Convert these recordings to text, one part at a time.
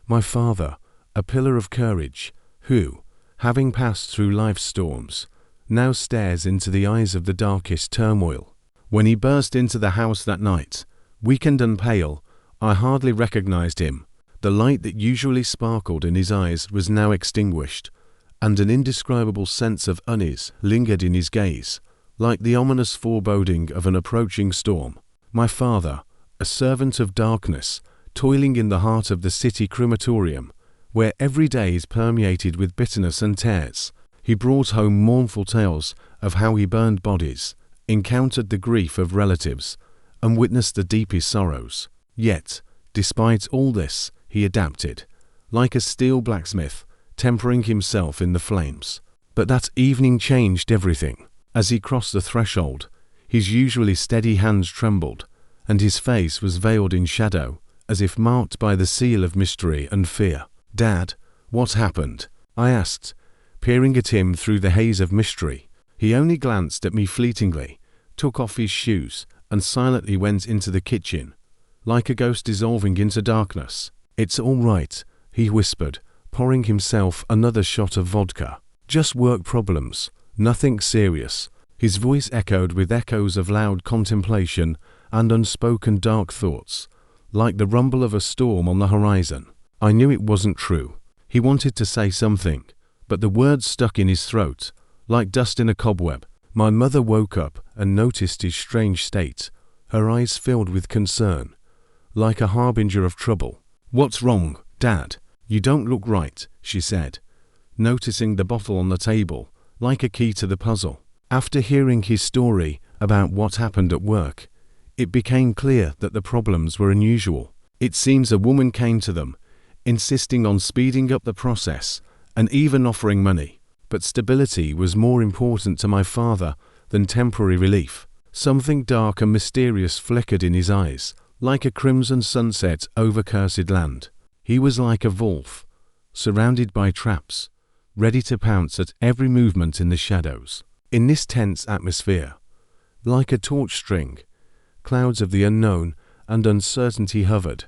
My father, a pillar of courage, who, having passed through life's storms, now stares into the eyes of the darkest turmoil. When he burst into the house that night, weakened and pale, I hardly recognized him. The light that usually sparkled in his eyes was now extinguished, and an indescribable sense of unease lingered in his gaze, like the ominous foreboding of an approaching storm. My father, a servant of darkness, toiling in the heart of the city crematorium, where every day is permeated with bitterness and tears, he brought home mournful tales of how he burned bodies, encountered the grief of relatives, and witnessed the deepest sorrows. Yet, despite all this, he adapted, like a steel blacksmith, tempering himself in the flames. But that evening changed everything. As he crossed the threshold, his usually steady hands trembled, and his face was veiled in shadow, as if marked by the seal of mystery and fear. "Dad, what happened?" I asked, peering at him through the haze of mystery. He only glanced at me fleetingly, took off his shoes, and silently went into the kitchen, like a ghost dissolving into darkness. "It's all right," he whispered, pouring himself another shot of vodka. "Just work problems, nothing serious." His voice echoed with echoes of loud contemplation and unspoken dark thoughts, like the rumble of a storm on the horizon. I knew it wasn't true. He wanted to say something, but the words stuck in his throat, like dust in a cobweb. My mother woke up and noticed his strange state, her eyes filled with concern, like a harbinger of trouble. "What's wrong, Dad? You don't look right," she said, noticing the bottle on the table, like a key to the puzzle. After hearing his story about what happened at work, it became clear that the problems were unusual. It seems a woman came to them, insisting on speeding up the process and even offering money. But stability was more important to my father than temporary relief. Something dark and mysterious flickered in his eyes, like a crimson sunset over cursed land. He was like a wolf, surrounded by traps, ready to pounce at every movement in the shadows. In this tense atmosphere, like a torch string, clouds of the unknown and uncertainty hovered,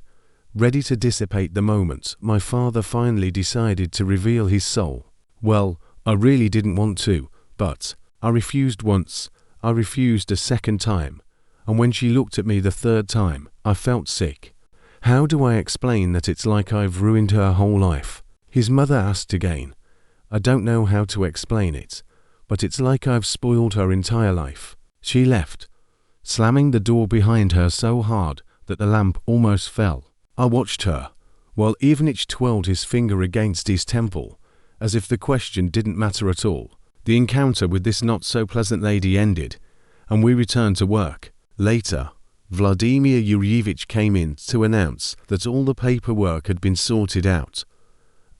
ready to dissipate the moment my father finally decided to reveal his soul. Well, I really didn't want to, but I refused once, I refused a second time, and when she looked at me the third time, I felt sick. "How do I explain that it's like I've ruined her whole life?" his mother asked again. "I don't know how to explain it, but it's like I've spoiled her entire life." She left, slamming the door behind her so hard that the lamp almost fell. I watched her, while Ivanich twirled his finger against his temple, as if the question didn't matter at all. The encounter with this not-so-pleasant lady ended, and we returned to work. Later, Vladimir Yuryevich came in to announce that all the paperwork had been sorted out,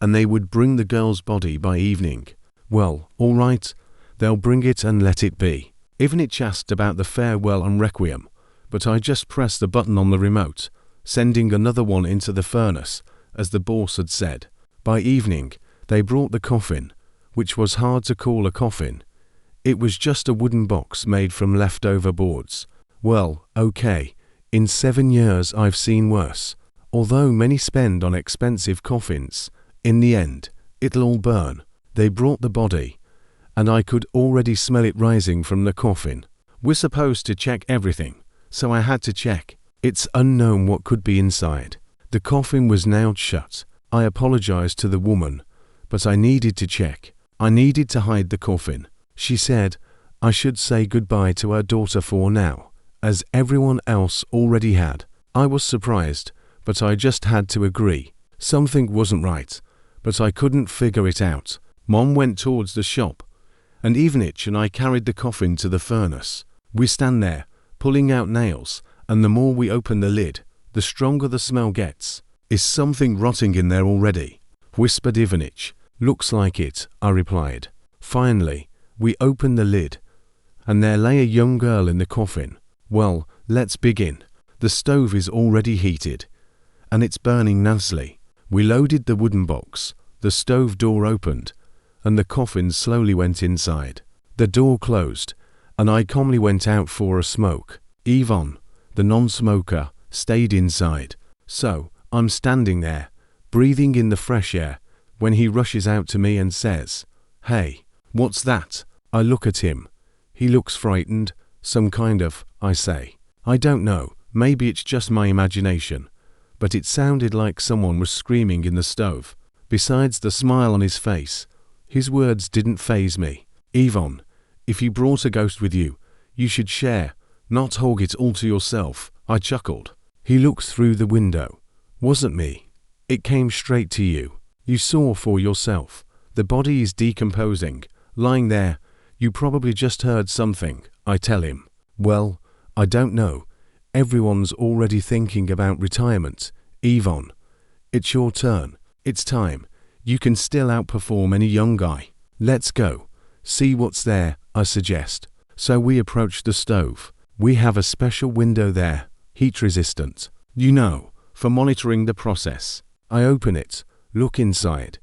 and they would bring the girl's body by evening. Well, all right, they'll bring it and let it be. Ivanich asked about the farewell and requiem, but I just pressed the button on the remote, sending another one into the furnace, as the boss had said. By evening, they brought the coffin, which was hard to call a coffin. It was just a wooden box made from leftover boards. Well, okay, in 7 years I've seen worse. Although many spend on expensive coffins, in the end, it'll all burn. They brought the body, and I could already smell it rising from the coffin. We're supposed to check everything, so I had to check. It's unknown what could be inside. The coffin was nailed shut. I apologized to the woman, but I needed to check. I needed to hide the coffin. She said I should say goodbye to her daughter for now, as everyone else already had. I was surprised, but I just had to agree. Something wasn't right, but I couldn't figure it out. Mom went towards the shop, and Ivanich and I carried the coffin to the furnace. We stand there, pulling out nails, and the more we open the lid, the stronger the smell gets. "Is something rotting in there already?" whispered Ivanich. "Looks like it," I replied. Finally, we opened the lid, and there lay a young girl in the coffin. Well, let's begin. The stove is already heated, and it's burning nicely. We loaded the wooden box, the stove door opened, and the coffin slowly went inside. The door closed, and I calmly went out for a smoke. Ivan, the non-smoker, stayed inside. So, I'm standing there, breathing in the fresh air, when he rushes out to me and says, "Hey, what's that?" I look at him. He looks frightened, some kind of, I say. I don't know, maybe it's just my imagination, but it sounded like someone was screaming in the stove. Besides the smile on his face, his words didn't faze me. "Yvonne, if you brought a ghost with you, you should share, not hog it all to yourself," I chuckled. He looked through the window. "Wasn't me. It came straight to you. You saw for yourself. The body is decomposing, lying there. You probably just heard something," I tell him. "Well, I don't know. Everyone's already thinking about retirement. Yvonne, it's your turn. It's time. You can still outperform any young guy. Let's go. See what's there," I suggest. So we approach the stove. We have a special window there, heat resistant, for monitoring the process. I open it, look inside.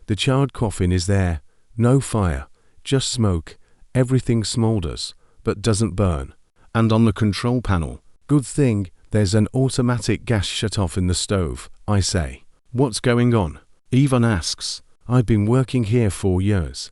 The charred coffin is there. No fire, just smoke. Everything smolders, but doesn't burn. And on the control panel, good thing there's an automatic gas shut-off in the stove, I say. "What's going on?" Yvonne asks. "I've been working here 4 years,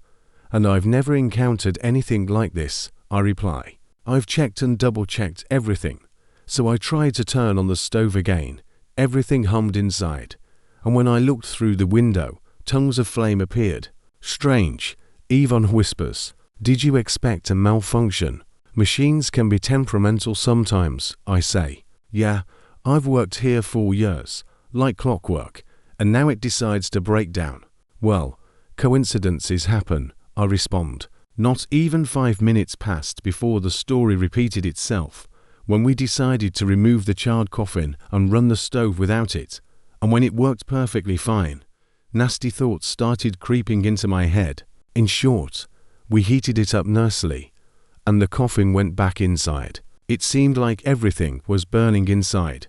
and I've never encountered anything like this," I reply. "I've checked and double-checked everything." So I tried to turn on the stove again. Everything hummed inside, and when I looked through the window, tongues of flame appeared. "Strange," Yvonne whispers. "Did you expect a malfunction?" "Machines can be temperamental sometimes," I say. "Yeah, I've worked here 4 years, like clockwork, and now it decides to break down." "Well, coincidences happen," I respond. Not even 5 minutes passed before the story repeated itself, when we decided to remove the charred coffin and run the stove without it, and when it worked perfectly fine, nasty thoughts started creeping into my head. In short, we heated it up nicely, and the coffin went back inside. It seemed like everything was burning inside.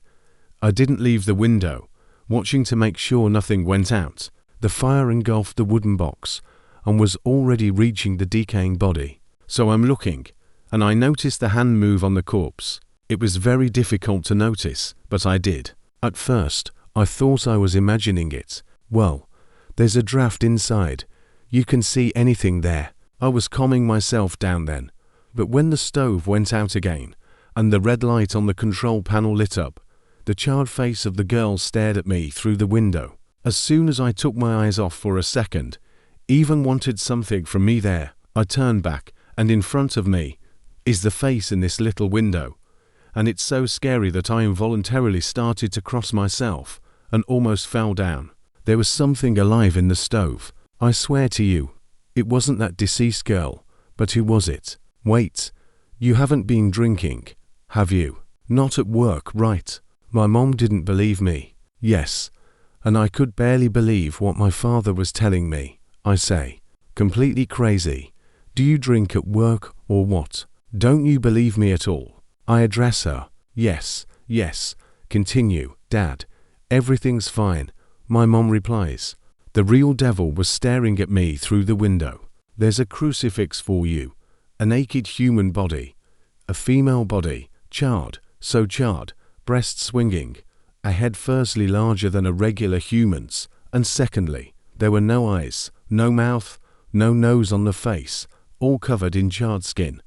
I didn't leave the window, watching to make sure nothing went out. The fire engulfed the wooden box and was already reaching the decaying body. So I'm looking, and I noticed the hand move on the corpse. It was very difficult to notice, but I did. At first, I thought I was imagining it. Well, there's a draft inside. You can see anything there. I was calming myself down then. But when the stove went out again, and the red light on the control panel lit up, the charred face of the girl stared at me through the window. As soon as I took my eyes off for a second, Yvonne wanted something from me there. I turned back, and in front of me is the face in this little window. And it's so scary that I involuntarily started to cross myself and almost fell down. There was something alive in the stove. I swear to you, it wasn't that deceased girl. But who was it? Wait, you haven't been drinking, have you? Not at work, right? My mom didn't believe me. Yes, and I could barely believe what my father was telling me. I say, completely crazy. Do you drink at work or what? Don't you believe me at all? I address her. Yes, yes. Continue, Dad. Everything's fine. My mom replies. The real devil was staring at me through the window. There's a crucifix for you. A naked human body. A female body. Charred, so charred. Breasts swinging. A head firstly larger than a regular human's, and secondly, there were no eyes, no mouth, no nose on the face, all covered in charred skin,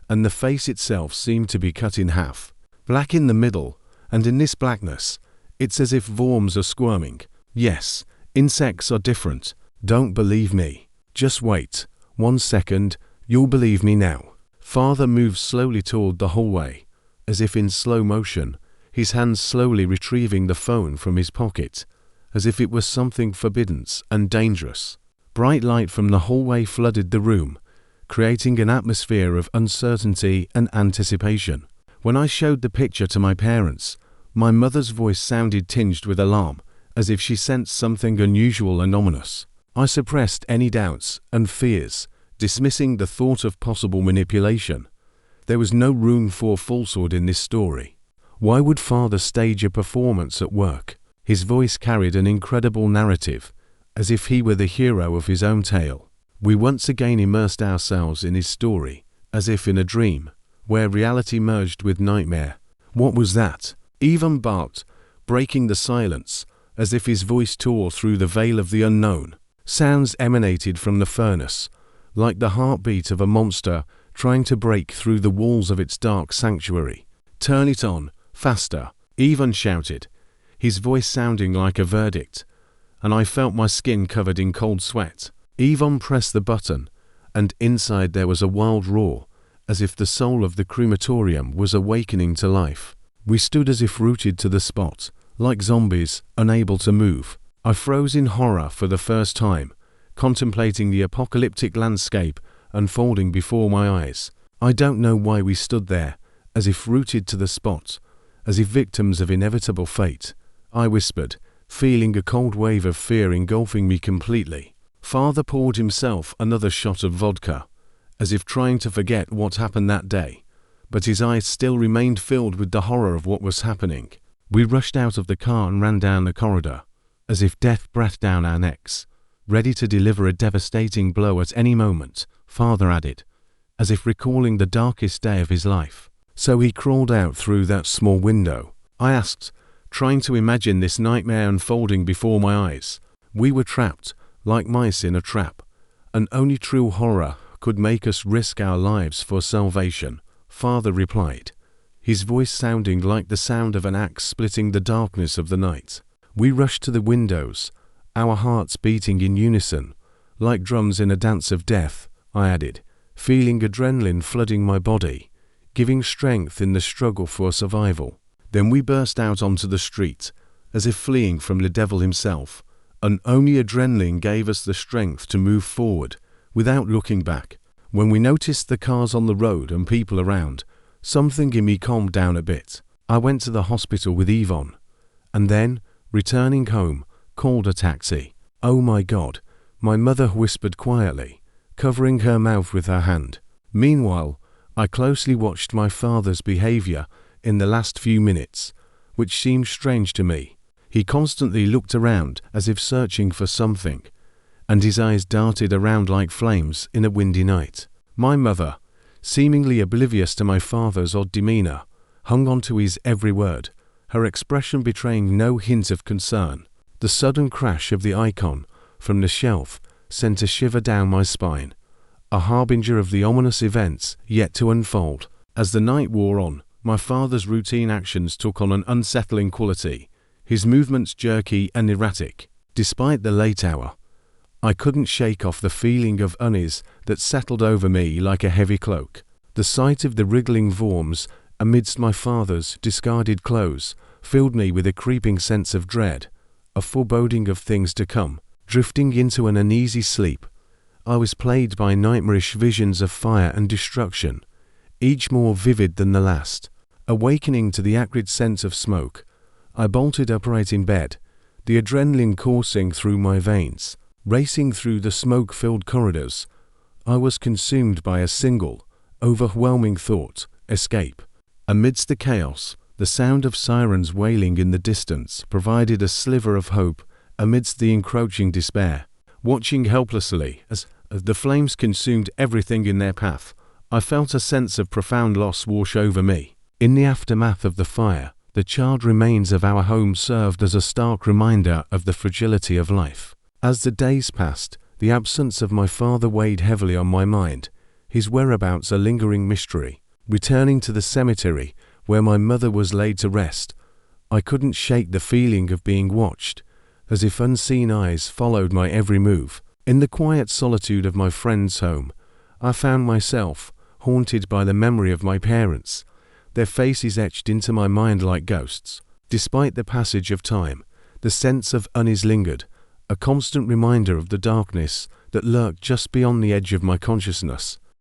and the face itself seemed to be cut in half. Black in the middle, and in this blackness, it's as if worms are squirming. Yes, insects are different. Don't believe me. Just wait. 1 second, you'll believe me now. Father moves slowly toward the hallway, as if in slow motion, his hands slowly retrieving the phone from his pocket, as if it was something forbidden and dangerous. Bright light from the hallway flooded the room, creating an atmosphere of uncertainty and anticipation. When I showed the picture to my parents, my mother's voice sounded tinged with alarm, as if she sensed something unusual and ominous. I suppressed any doubts and fears, dismissing the thought of possible manipulation. There was no room for falsehood in this story. Why would Father stage a performance at work? His voice carried an incredible narrative, as if he were the hero of his own tale. We once again immersed ourselves in his story, as if in a dream, where reality merged with nightmare. What was that? Yvonne barked, breaking the silence, as if his voice tore through the veil of the unknown. Sounds emanated from the furnace, like the heartbeat of a monster trying to break through the walls of its dark sanctuary. "Turn it on, faster," Ivan shouted, his voice sounding like a verdict, and I felt my skin covered in cold sweat. Ivan pressed the button, and inside there was a wild roar, as if the soul of the crematorium was awakening to life. We stood as if rooted to the spot, like zombies, unable to move. I froze in horror for the first time, contemplating the apocalyptic landscape unfolding before my eyes. I don't know why we stood there, as if rooted to the spot, as if victims of inevitable fate. I whispered, feeling a cold wave of fear engulfing me completely. Father poured himself another shot of vodka, as if trying to forget what happened that day, but his eyes still remained filled with the horror of what was happening. We rushed out of the car and ran down the corridor, as if death breathed down our necks, ready to deliver a devastating blow at any moment, Father added, as if recalling the darkest day of his life. "So he crawled out through that small window?" I asked, trying to imagine this nightmare unfolding before my eyes. We were trapped, like mice in a trap, and only true horror could make us risk our lives for salvation, Father replied, his voice sounding like the sound of an axe splitting the darkness of the night. We rushed to the windows, our hearts beating in unison, like drums in a dance of death, I added, feeling adrenaline flooding my body, giving strength in the struggle for survival. Then we burst out onto the street, as if fleeing from the devil himself, and only adrenaline gave us the strength to move forward, without looking back. When we noticed the cars on the road and people around, something in me calmed down a bit. I went to the hospital with Yvonne, and then, returning home, called a taxi. "Oh my God," my mother whispered quietly, covering her mouth with her hand. Meanwhile, I closely watched my father's behavior in the last few minutes, which seemed strange to me. He constantly looked around as if searching for something, and his eyes darted around like flames in a windy night. My mother, seemingly oblivious to my father's odd demeanor, hung on to his every word, her expression betraying no hint of concern. The sudden crash of the icon from the shelf sent a shiver down my spine, a harbinger of the ominous events yet to unfold. As the night wore on, my father's routine actions took on an unsettling quality, his movements jerky and erratic. Despite the late hour, I couldn't shake off the feeling of unease that settled over me like a heavy cloak. The sight of the wriggling forms amidst my father's discarded clothes filled me with a creeping sense of dread, a foreboding of things to come. Drifting into an uneasy sleep, I was plagued by nightmarish visions of fire and destruction, each more vivid than the last. Awakening to the acrid scent of smoke, I bolted upright in bed, the adrenaline coursing through my veins. Racing through the smoke-filled corridors, I was consumed by a single, overwhelming thought: escape. Amidst the chaos, the sound of sirens wailing in the distance provided a sliver of hope amidst the encroaching despair. Watching helplessly as the flames consumed everything in their path, I felt a sense of profound loss wash over me. In the aftermath of the fire, the charred remains of our home served as a stark reminder of the fragility of life. As the days passed, the absence of my father weighed heavily on my mind, his whereabouts a lingering mystery. Returning to the cemetery, where my mother was laid to rest, I couldn't shake the feeling of being watched, as if unseen eyes followed my every move. In the quiet solitude of my friend's home, I found myself haunted by the memory of my parents, their faces etched into my mind like ghosts. Despite the passage of time, the sense of unease lingered, a constant reminder of the darkness that lurked just beyond the edge of my consciousness.